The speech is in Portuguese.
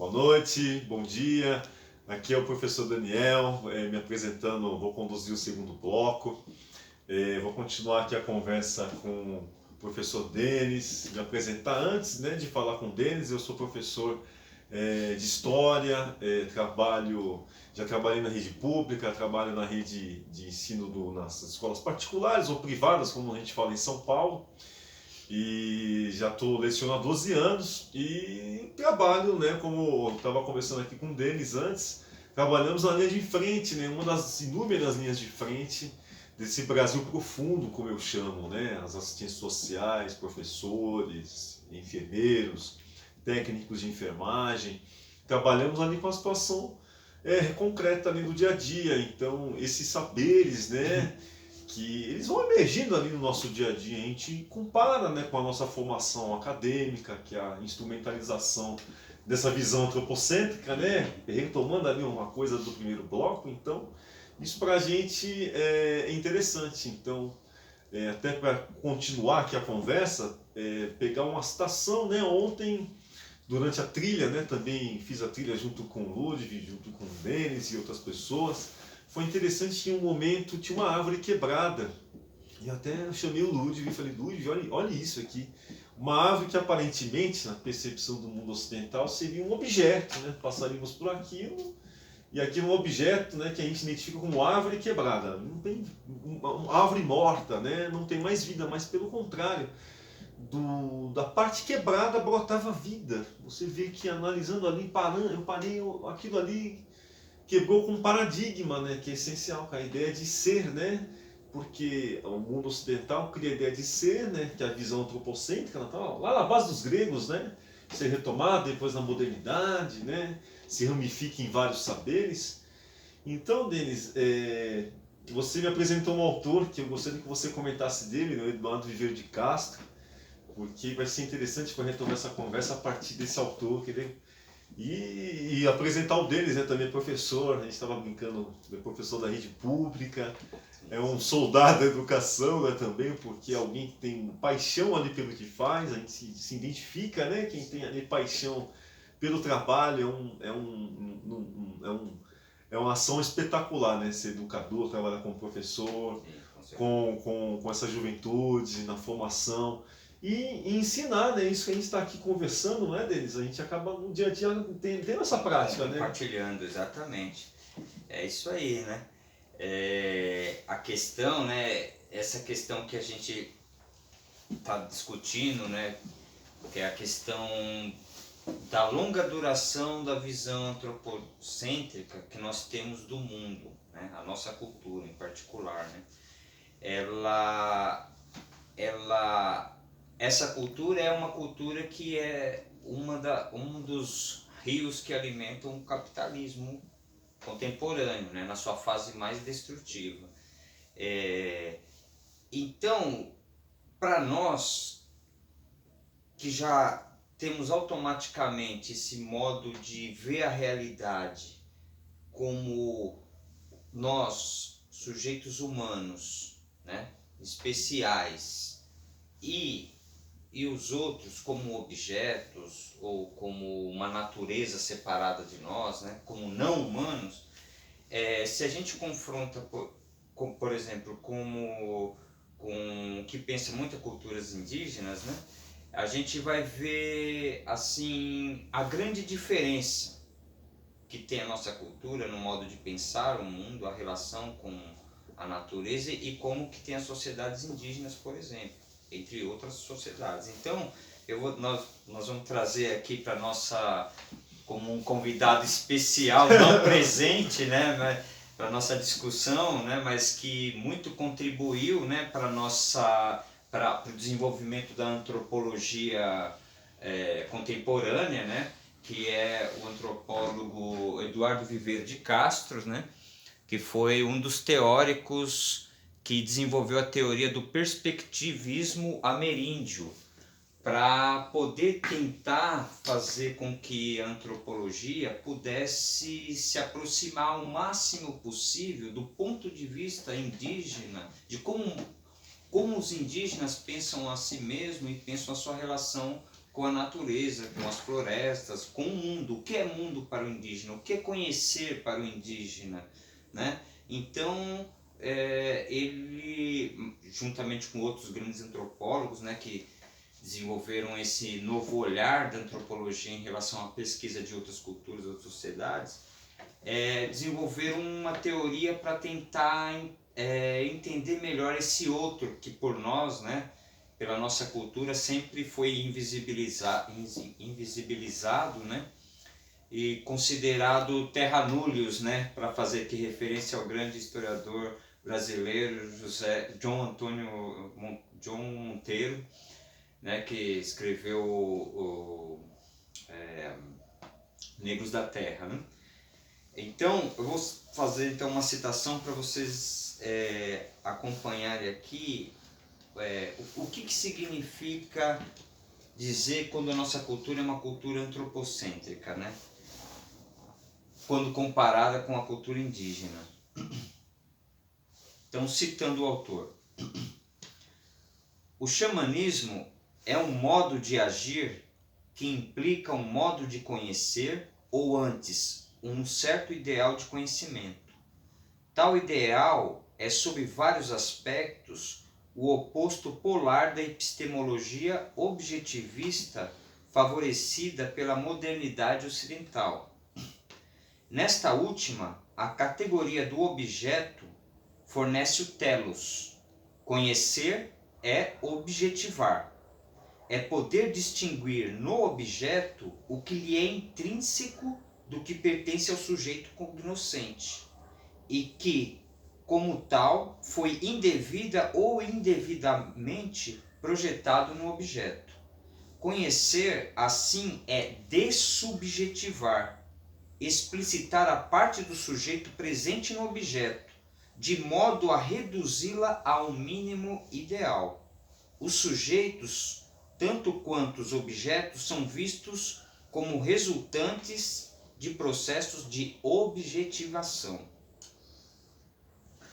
Boa noite, bom dia. Aqui é o professor Daniel, me apresentando, vou conduzir o segundo bloco. Vou continuar aqui a conversa com o professor Denis, me apresentar antes, né, de falar com o Denis. Eu sou professor de História, já trabalhei na rede pública, trabalho na rede de ensino nas escolas particulares ou privadas, como a gente fala em São Paulo. E já estou lecionando há 12 anos e trabalho, né, como eu estava conversando aqui com o Denis antes, trabalhamos na linha de frente, né, uma das inúmeras linhas de frente desse Brasil profundo, como eu chamo, né, as assistentes sociais, professores, enfermeiros, técnicos de enfermagem. Trabalhamos ali com a situação concreta ali do dia a dia, então esses saberes, né, que eles vão emergindo ali no nosso dia a dia. A gente compara, né, com a nossa formação acadêmica, que é a instrumentalização dessa visão antropocêntrica, né, retomando ali uma coisa do primeiro bloco. Então, isso para a gente é interessante. Então, até para continuar aqui a conversa, pegar uma citação, né, ontem, durante a trilha, né, também fiz a trilha junto com o Ludwig, junto com o Denis e outras pessoas. Foi interessante que em um momento tinha uma árvore quebrada. E até eu chamei o Ludwig e falei, Ludwig, olha isso aqui. Uma árvore que aparentemente, na percepção do mundo ocidental, seria um objeto, né? Passaríamos por aquilo, e aquilo é um objeto, né, que a gente identifica como árvore quebrada. Não tem uma árvore morta, né? Não tem mais vida, mas pelo contrário, da parte quebrada brotava vida. Você vê que analisando ali, eu parei aquilo ali quebrou com um paradigma, né, que é essencial, com a ideia de ser, né, porque o mundo ocidental cria a ideia de ser, né, que é a visão antropocêntrica, ela tá lá na base dos gregos, né, ser retomada depois na modernidade, né, se ramifica em vários saberes. Então, Denis, você me apresentou um autor que eu gostaria que você comentasse dele, o Eduardo Viveiro de Castro, porque vai ser interessante para retomar essa conversa a partir desse autor que ele e apresentar o deles, né, também é professor, a gente estava brincando, é professor da rede pública, é um soldado da educação, né, também, porque é alguém que tem paixão ali pelo que faz, a gente se identifica, né, quem tem ali paixão pelo trabalho, é uma ação espetacular, né, ser educador, trabalhar como professor, Sim, com essa juventude, na formação. E ensinar, né? Isso que a gente está aqui conversando, não é, Denis? A gente acaba no dia a dia tendo essa prática, né? compartilhando, exatamente. É isso aí, né? A questão, né? Essa questão que a gente está discutindo, né? Que é a questão da longa duração da visão antropocêntrica que nós temos do mundo, né? A nossa cultura em particular, né? Essa cultura é uma cultura que é um dos rios que alimentam o capitalismo contemporâneo, né, na sua fase mais destrutiva. Então, para nós que já temos automaticamente esse modo de ver a realidade como nós, sujeitos humanos, né, especiais, e os outros como objetos ou como uma natureza separada de nós, né, como não humanos, se a gente confronta, por exemplo, com o que pensa muitas culturas indígenas, né, a gente vai ver assim a grande diferença que tem a nossa cultura no modo de pensar o mundo, a relação com a natureza e como que tem as sociedades indígenas, por exemplo, entre outras sociedades. Então, nós vamos trazer aqui para nossa, como um convidado especial, não presente, né, para a nossa discussão, né, mas que muito contribuiu, né, para o desenvolvimento da antropologia contemporânea, né, que é o antropólogo Eduardo Viveiro de Castro, né, que foi um dos teóricos que desenvolveu a teoria do perspectivismo ameríndio, para poder tentar fazer com que a antropologia pudesse se aproximar ao máximo possível do ponto de vista indígena, de como os indígenas pensam a si mesmos e pensam a sua relação com a natureza, com as florestas, com o mundo. O que é mundo para o indígena? O que é conhecer para o indígena, né? Então, ele, juntamente com outros grandes antropólogos, né, que desenvolveram esse novo olhar da antropologia em relação à pesquisa de outras culturas, outras sociedades, desenvolveram uma teoria para tentar entender melhor esse outro que por nós, né, pela nossa cultura, sempre foi invisibilizado, né, e considerado terra nullius, né, para fazer aqui referência ao grande historiador brasileiro João Monteiro, né, que escreveu Negros da Terra, né? Então, eu vou fazer então uma citação para vocês acompanharem aqui o que significa dizer quando a nossa cultura é uma cultura antropocêntrica, né? Quando comparada com a cultura indígena. Então, citando o autor, o xamanismo é um modo de agir que implica um modo de conhecer, ou antes, um certo ideal de conhecimento. Tal ideal é, sob vários aspectos, o oposto polar da epistemologia objetivista favorecida pela modernidade ocidental. Nesta última, a categoria do objeto fornece o telos. Conhecer é objetivar. É poder distinguir no objeto o que lhe é intrínseco do que pertence ao sujeito cognoscente e que, como tal, foi indevida ou indevidamente projetado no objeto. Conhecer, assim, é dessubjetivar, explicitar a parte do sujeito presente no objeto, de modo a reduzi-la ao mínimo ideal. Os sujeitos, tanto quanto os objetos, são vistos como resultantes de processos de objetivação.